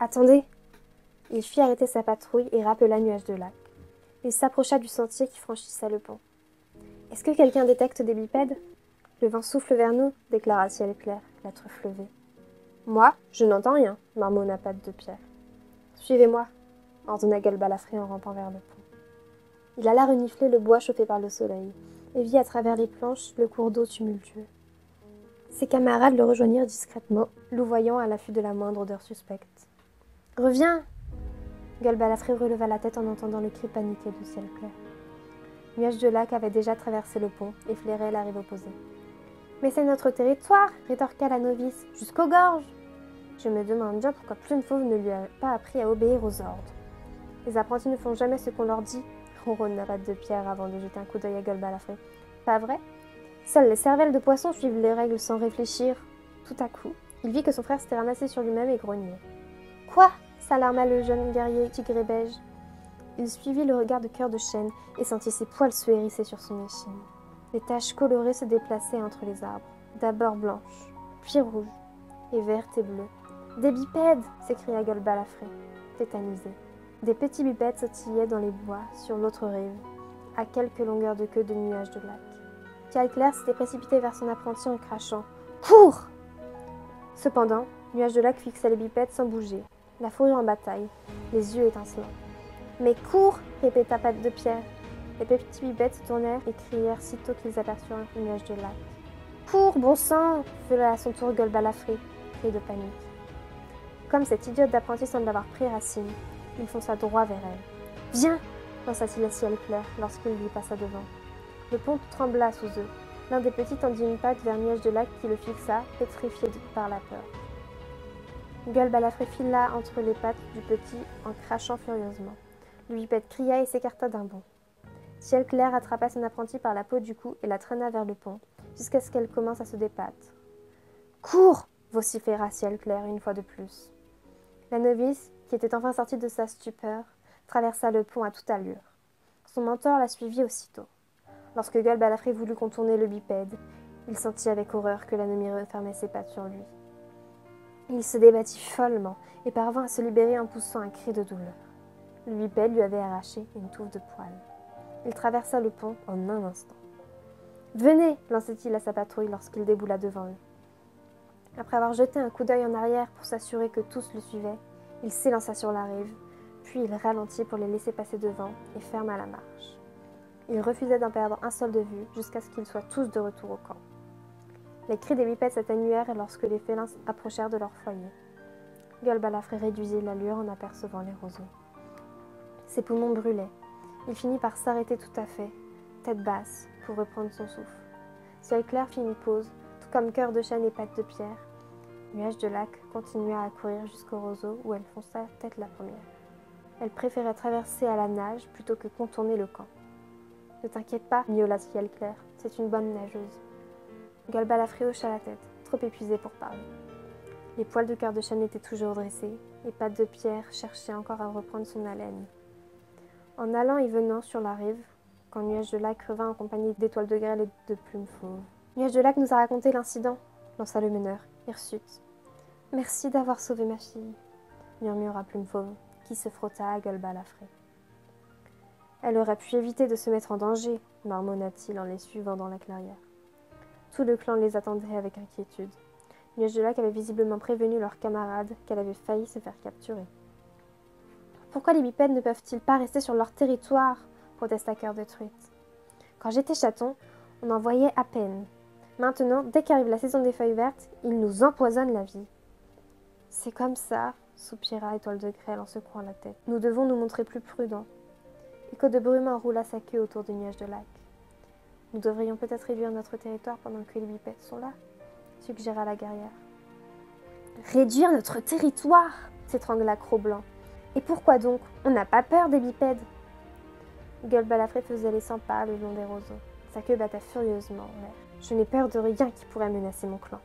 Attendez! Il fit arrêter sa patrouille et rappela Nuage de Lac. Il s'approcha du sentier qui franchissait le pont. « Est-ce que quelqu'un détecte des bipèdes ?»« Le vent souffle vers nous, » déclara Ciel Clair, la truffe levée. « Moi, je n'entends rien, » marmonna Patte de Pierre. « Suivez-moi, » ordonna Gueule Balafré en rampant vers le pont. Il alla renifler le bois chauffé par le soleil et vit à travers les planches le cours d'eau tumultueux. Ses camarades le rejoignirent discrètement, louvoyant à l'affût de la moindre odeur suspecte. « Reviens !» Gueule Balafré releva la tête en entendant le cri paniqué de Ciel Clair. Nuage de Lac avait déjà traversé le pont et flairait la rive opposée. « Mais c'est notre territoire !» rétorqua la novice. « Jusqu'aux gorges !» Je me demande bien pourquoi Plume Fauve ne lui a pas appris à obéir aux ordres. Les apprentis ne font jamais ce qu'on leur dit, ronronna Patte de Pierre avant de jeter un coup d'œil à Gueule Balafré. Pas vrai? Seules les cervelles de poisson suivent les règles sans réfléchir. Tout à coup, il vit que son frère s'était ramassé sur lui-même et grognait. « Quoi ?» s'alarma le jeune guerrier tigré beige. Il suivit le regard de Cœur de Chêne et sentit ses poils se hérisser sur son échine. Des taches colorées se déplaçaient entre les arbres, d'abord blanches, puis rouges, et vertes et bleues. « Des bipèdes !» s'écria Gueule Balafré, tétanisé. Des petits bipèdes sautillaient dans les bois sur l'autre rive, à quelques longueurs de queue de Nuage de Lac. Ciel Clair s'était précipité vers son apprenti en crachant « Cours !» Cependant, Nuage de Lac fixait les bipèdes sans bouger, la fourrure en bataille, les yeux étincelants. « Mais cours !» répéta Patte de Pierre. Les petits bipèdes se tournèrent et crièrent sitôt qu'ils aperçurent un Nuage de Lac. « Cours, bon sang !» fela à son tour Gueule Balafré, cri de panique. Comme cette idiote d'apprenti semble avoir pris racine, il fonça droit vers elle. « Viens !» lança-t-il à Ciel Clair lorsqu'il lui passa devant. Le pont trembla sous eux. L'un des petits tendit une patte vers Nuage de Lac qui le fixa, pétrifié par la peur. Gueule Balafré fila entre les pattes du petit en crachant furieusement. Le bipède cria et s'écarta d'un bond. Ciel Clair attrapa son apprenti par la peau du cou et la traîna vers le pont, jusqu'à ce qu'elle commence à se débattre. « Cours !» vociféra Ciel Clair une fois de plus. La novice, qui était enfin sortie de sa stupeur, traversa le pont à toute allure. Son mentor la suivit aussitôt. Lorsque Gueule Balafré voulut contourner le bipède, il sentit avec horreur que l'ennemi refermait ses pattes sur lui. Il se débattit follement et parvint à se libérer en poussant un cri de douleur. Le bipède lui avait arraché une touffe de poils. Il traversa le pont en un instant. « Venez !» lançait-il à sa patrouille lorsqu'il déboula devant eux. Après avoir jeté un coup d'œil en arrière pour s'assurer que tous le suivaient, il s'élança sur la rive, puis il ralentit pour les laisser passer devant et ferma la marche. Il refusait d'en perdre un seul de vue jusqu'à ce qu'ils soient tous de retour au camp. Les cris des bipèdes s'atténuèrent lorsque les félins approchèrent de leur foyer. Gueule Balafré réduisit l'allure en apercevant les roseaux. Ses poumons brûlaient. Il finit par s'arrêter tout à fait, tête basse, pour reprendre son souffle. Ciel Clair fit une pause, tout comme Cœur de Chêne et Patte de Pierre. Nuage de Lac continua à courir jusqu'au roseau où elle fonça tête la première. Elle préférait traverser à la nage plutôt que contourner le camp. « Ne t'inquiète pas, » miaula Ciel Clair, « c'est une bonne nageuse. » Gueule Balafré hocha la tête, trop épuisée pour parler. Les poils de Cœur de Chêne étaient toujours dressés, et Patte de Pierre cherchait encore à reprendre son haleine. En allant et venant sur la rive, quand Nuage de Lac revint en compagnie d'Étoile de Grêle et de Plume Fauve. « Nuage de Lac nous a raconté l'incident, » lança le meneur, hirsute. « Merci d'avoir sauvé ma fille, » murmura Plume Fauve, qui se frotta à Gueule Balafré. « Elle aurait pu éviter de se mettre en danger, » marmonna-t-il en les suivant dans la clairière. Tout le clan les attendait avec inquiétude. Nuage de Lac avait visiblement prévenu leurs camarades qu'elle avait failli se faire capturer. « Pourquoi les bipèdes ne peuvent-ils pas rester sur leur territoire ?» protesta Cœur de Truite. « Quand j'étais chaton, on en voyait à peine. Maintenant, dès qu'arrive la saison des feuilles vertes, ils nous empoisonnent la vie. »« C'est comme ça, » soupira Étoile de Grêle en secouant la tête. « Nous devons nous montrer plus prudents. » Écho de Brume enroula sa queue autour de Nuage de Lac. « Nous devrions peut-être réduire notre territoire pendant que les bipèdes sont là, » suggéra la guerrière. « Réduire notre territoire !» s'étrangla Cro-Blanc. « Et pourquoi donc? On n'a pas peur des bipèdes !» Gueule Balafré faisait les 100 pas le long des roseaux. Sa queue battait furieusement en l'air. « Je n'ai peur de rien qui pourrait menacer mon clan. »